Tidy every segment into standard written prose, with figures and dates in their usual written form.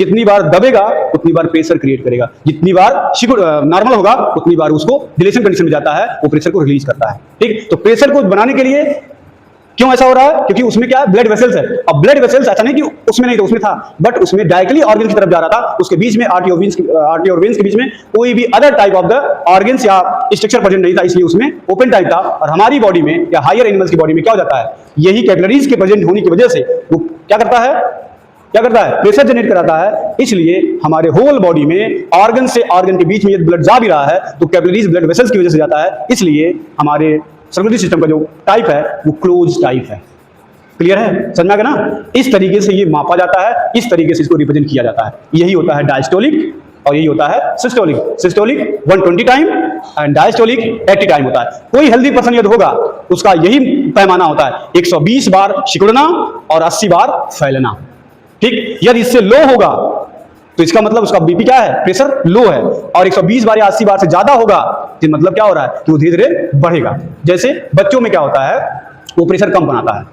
जितनी बार दबेगा उतनी बार pressure create करेगा, जितनी बार नॉर्मल होगा उतनी बार उसको डिलेशन कंडीशन में जाता है, वो प्रेशर को रिलीज करता है। ठीक, तो प्रेशर को बनाने के लिए क्यों ऐसा हो रहा है? क्योंकि उसमें क्या है, ब्लड वेसल्स है। अब ब्लड वेसल्स ऐसा नहीं कि उसमें नहीं था, उसमें था, बट उसमें डायरेक्टली ऑर्गन की तरफ जा रहा था, उसके बीच में आर्टरी और वेन्स के बीच में कोई भी other type of the organs या स्ट्रक्चर प्रेजेंट नहीं था, इसलिए उसमें ओपन टाइप था। और हमारी बॉडी में या हायर एनिमल्स की बॉडी में क्या हो जाता है, यही कैपिलरीज के प्रेजेंट होने की वजह से वो क्या करता है, प्रेशर जनरेट कराता है। इसलिए हमारे होल बॉडी में ऑर्गन से ऑर्गन के बीच में यदि ब्लड जा भी रहा है तो कैपिलरीज ब्लड वेसल्स की वजह से जाता है। इसलिए हमारे सर्कुलेटरी सिस्टम का जो टाइप है वो क्लोज टाइप है। क्लियर है, समझ में आ गया ना? इस तरीके से ये मापा जाता है, इस तरीके से इसको रिप्रेजेंट किया जाता है। यही होता है डायस्टोलिक और यही होता है systolic. Systolic 120 time and diastolic 80 time होता है। कोई हेल्दी पर्सन यदि होगा उसका यही पैमाना होता है, 120 बार सिकुड़ना और 80 बार फैलना। ठीक, यदि इससे लो होगा तो इसका मतलब उसका बीपी क्या है, प्रेशर लो है। और 120 बार या 80 बार से ज्यादा होगा तो मतलब क्या हो रहा है कि वो धीरे धीरे बढ़ेगा। जैसे बच्चों में क्या होता है, वो प्रेशर कम बनाता है।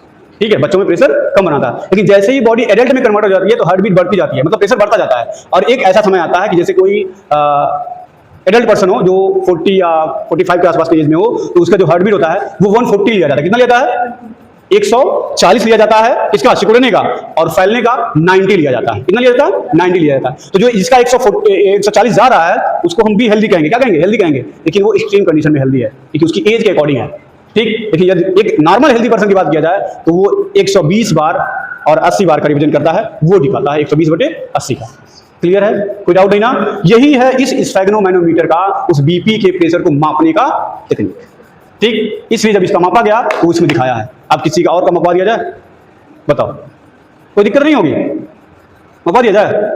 ठीक है, बच्चों में प्रेशर कम बनाता है, लेकिन जैसे ही बॉडी एडल्ट में कन्वर्ट हो जाती है तो हार्ट बीट बढ़ती जाती है, मतलब प्रेशर बढ़ता जाता है। और एक ऐसा समय आता है कि जैसे कोई एडल्ट पर्सन हो जो 40 या 45 के आसपास के एज में हो, तो उसका जो हार्ट बीट होता है वो 140 लिया जाता है। कितना लेता है? 140 लिया जाता है। इसका सिकुड़ने का और फैलने का 90 लिया जाता है। कितना लिया जाता है? 90 लिया जाता है। तो जो जिसका 140 जा रहा है उसको हम भी हेल्दी कहेंगे। क्या कहेंगे? हेल्दी कहेंगे, लेकिन वो एक्सट्रीम कंडीशन में हेल्दी है क्योंकि उसकी एज के अकॉर्डिंग है। ठीक, लेकिन यदि एक नॉर्मल हेल्दी पर्सन की बात किया जाए तो वो 120 बार और 80 बार का रिविजन करता है, वो दिखाता है 120/80 का। क्लियर है, कोई डाउट नहीं ना? यही है इस स्फेग्नोमैनोमीटर का उस बीपी के प्रेशर को मापने का टेक्निक। ठीक, इसलिए जब इसका मापा गया तो इसमें दिखाया है। अब किसी का और का मपवा दिया जाए, बताओ, कोई दिक्कत नहीं होगी? मपवा दिया जाए?